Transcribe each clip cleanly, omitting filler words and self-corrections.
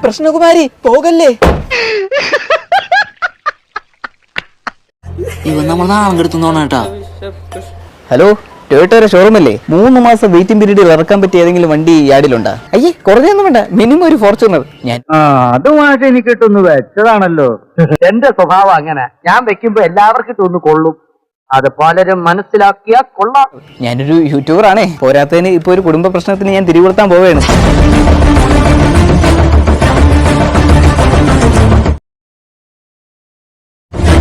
പ്രശ്നകുമാരി പോകല്ലേ. ഇവൻ നമ്മൾ നാളെടുത്തോണേട്ടാ. ഹലോ, ടൊയോട്ടയുടെ ഷോറൂം അല്ലേ? 3 മാസം വെയിറ്റിംഗ് പീരീഡിൽ ഇറക്കാൻ പറ്റിയ ഏതെങ്കിലും വണ്ടി യാർഡിലുണ്ടാ? അയ്യേ, കുറഞ്ഞൊന്നും വേണ്ട, മിനിമം ഒരു ഫോർച്യൂണർ. അതുമായിട്ട് എനിക്ക് ഇട്ടൊന്ന് വെച്ചതാണല്ലോ. എന്റെ സ്വഭാവം അങ്ങനെ, ഞാൻ വെക്കുമ്പോ എല്ലാവർക്കും ഇട്ടൊന്ന് കൊള്ളും. അത് പലരും മനസ്സിലാക്കിയാ കൊള്ളാം. ഞാനൊരു യൂട്യൂബർ ആണേ, പോരാത്തതിന് ഇപ്പൊ ഒരു കുടുംബ പ്രശ്നത്തിന് ഞാൻ തിരികൊളുത്താൻ പോവുകയാണ്.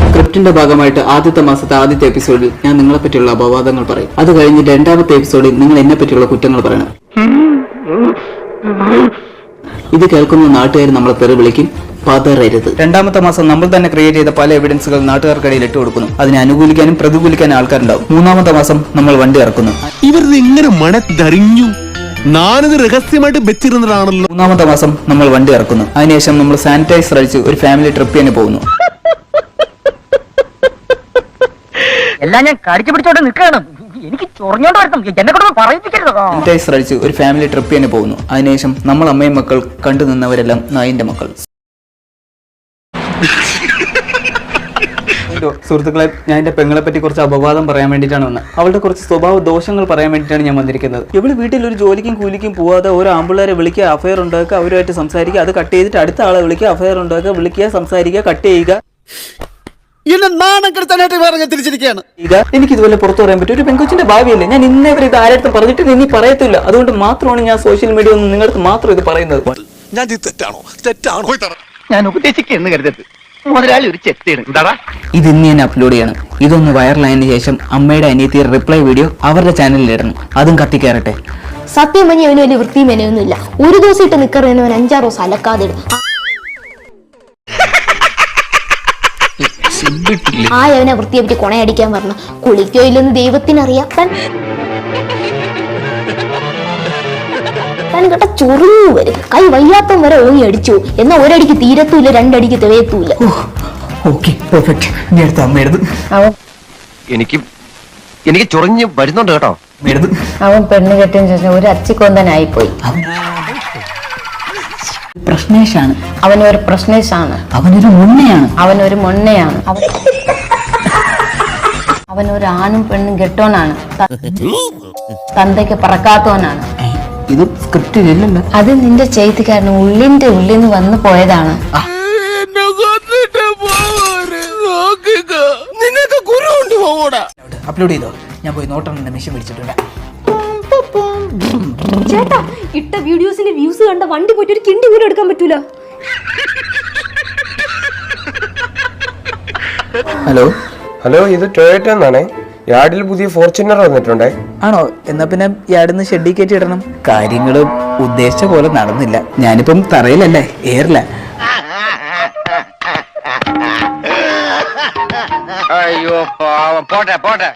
സ്ക്രിപ്റ്റിന്റെ ഭാഗമായിട്ട് ആദ്യത്തെ മാസത്തെ ആദ്യത്തെ എപ്പിസോഡിൽ ഞാൻ നിങ്ങളെ പറ്റിയുള്ള അപവാദങ്ങൾ പറയും. അത് കഴിഞ്ഞ് 2ാമത്തെ എപ്പിസോഡിൽ നിങ്ങൾ എന്നെ പറ്റിയുള്ള കുറ്റങ്ങൾ പറയണം. ഇത് കേൾക്കുന്ന നാട്ടുകാർ നമ്മളെ തെറി വിളിക്കും. പതറരുത്. 2ാമത്തെ മാസം നമ്മൾ തന്നെ ക്രിയേറ്റ് ചെയ്ത പല എവിഡൻസുകൾ നാട്ടുകാർക്കിടയിൽ ഇട്ട് കൊടുക്കുന്നു. അതിനെ അനുകൂലിക്കാനും പ്രതികൂലിക്കാനും ആൾക്കാരുണ്ടാവും. 3ാമത്തെ മാസം നമ്മൾ വണ്ടി ഇറക്കുന്നു. ഇവരിത് എങ്ങനെ മണത്തറിഞ്ഞു? ഞാനിത് രഹസ്യമായിട്ട് വെച്ചിരുന്നതാണല്ലോ. 3ാമത്തെ മാസം നമ്മൾ വണ്ടി ഇറക്കുന്നു. അതിനുശേഷം നമ്മൾ സാനിറ്റൈസർ അടിച്ച് ഒരു ഫാമിലി ട്രിപ്പ് തന്നെ പോകുന്നു. എല്ലാം ഞാൻ കടിച്ചു പിടിച്ചോണ്ട് നിൽക്കുകയാണ്. എനിക്ക് ചൊറിഞ്ഞോണ്ട് വരണം, എന്നെ കൊണ്ട് പറയിപ്പിക്കരുത്. സാനിറ്റൈസർ അടിച്ച് ഒരു ഫാമിലി ട്രിപ്പ് തന്നെ പോകുന്നു. അതിനുശേഷം നമ്മൾ അമ്മയും മക്കൾ കണ്ടു നിന്നവരെല്ലാം നായിന്റെ മക്കൾ. സുഹൃത്തുക്കളെ, ഞാൻ എന്റെ പെങ്ങളെ പറ്റി കുറച്ച് അപവാദം പറയാൻ വേണ്ടിയിട്ടാണ് വന്നത്. അവളുടെ കുറച്ച് സ്വഭാവ ദോഷങ്ങൾ പറയാൻ വേണ്ടിയിട്ടാണ് ഞാൻ വന്നിരിക്കുന്നത്. ഇവള് വീട്ടിൽ ഒരു ജോലിക്കും കൂലിക്കും പോവാതെ ഓരോ ആമ്പിള്ളേരെ വിളിക്കുക, അഫയർ ഉണ്ടാക്കുക, അവരുമായിട്ട് സംസാരിക്കുക, അത് കട്ട് ചെയ്തിട്ട് അടുത്ത ആളെ വിളിക്കുക, അഫയർ ഉണ്ടാക്കുക, വിളിക്കുക, സംസാരിക്കുക, കട്ട് ചെയ്യുക. എനിക്ക് ഇതുപോലെ പുറത്തു പറയാൻ പറ്റും. ഒരു പെൺകൊച്ചിന്റെ ഭാവിയല്ലേ. ഞാൻ ഇന്നേവരെ ഇത് ആരുടെ പറഞ്ഞിട്ട് ഇനി പറയത്തില്ല. അതുകൊണ്ട് മാത്രമാണ് ഞാൻ സോഷ്യൽ മീഡിയ ഒന്നും നിങ്ങൾക്ക് മാത്രം ഇത് പറയുന്നത്. ഞാൻ ഉപദേശിക്കുന്നു കരുതരുത്. മുതലാളി ഒരു ചെത്തിയാണ്. ഇത് ഇന്ന് ഞാൻ അപ്ലോഡ് ചെയ്യണം. ഇതൊന്ന് വൈറലായതിനു ശേഷം അമ്മയുടെ അനിയത്തിയുടെ റിപ്ലൈ വീഡിയോ അവരുടെ ചാനലിൽ ഇടണം. അതും കത്തിക്കയറട്ടെ. സത്യം പറഞ്ഞ അവന് വലിയ വൃത്തിയും മെനയൊന്നുമില്ല. ഒരു ദിവസം ഇട്ട് നിക്കറിന് അവൻ 5-6 ദിവസം അലക്കാതെ ഇടും. അവനെ വൃത്തിയെ പറ്റി കൊണയടിക്കാൻ പറഞ്ഞു. കുളിക്കോ ഇല്ലെന്ന് ദൈവത്തിനറിയാം. താൻ കേട്ട ചൊറിഞ്ഞു വരും. കൈ വയ്യാത്തം വരെ ഓങ്ങി അടിച്ചു. എന്നാ ഒരടിക്ക് തീരത്തൂല്ല, 2 അടിക്ക് തികയത്തൂല്ല. എനിക്ക് ചൊറിഞ്ഞ് വരുന്നുണ്ട് കേട്ടോ. അവൻ പെണ്ണ് കെട്ടിയതിനു ശേഷം ഒരു അച്ചിക്കൊന്തനായിപ്പോയി. പ്രശ്നേഷാണ്. അവനൊരു പ്രശ്നേഷാണ്. അവനൊരു മുന്നയാണ്. അവനൊരു മൊണ്ണയാണ്. അവനൊരു ആണും പെണ്ണും കെട്ടോനാണ്. തന്തയ്ക്ക് പറക്കാത്തവനാണ്. ഇത് സ്ക്രിപ്റ്റിലല്ലോ. അത് നിന്റെ ചെയ്തിക്കാരന് ഉള്ളിന്റെ ഉള്ളിന്ന് വന്നു പോയതാണ്. അപ്ലോഡ് ചെയ്തോ? ഞാൻ പോയി നോട്ടം മെഷീൻ പിടിച്ചിട്ടുണ്ട്. ചേട്ടാ, ഇട്ട വീഡിയോസിന്റെ വ്യൂസ് കണ്ട വണ്ടി പോയിട്ട് ഒരു കിണ്ടി പോലും എടുക്കാൻ പറ്റൂല. ഹലോ ഹലോ, ഇത് ടൊയോട്ട എന്നാണേ. യാർഡിൽ പുതിയ ഫോർച്യൂണർ വന്നിട്ടുണ്ടേ. ആണോ? എന്നാ പിന്നെ യാർഡിന്ന് ഷെഡിൽ കയറ്റി ഇടണം. കാര്യങ്ങൾ ഉദ്ദേശിച്ച പോലെ നടന്നില്ല. ഞാനിപ്പം തറയിലല്ലേ, എയറില്ല. അയ്യോ, പോട്ടെ പോട്ടെ.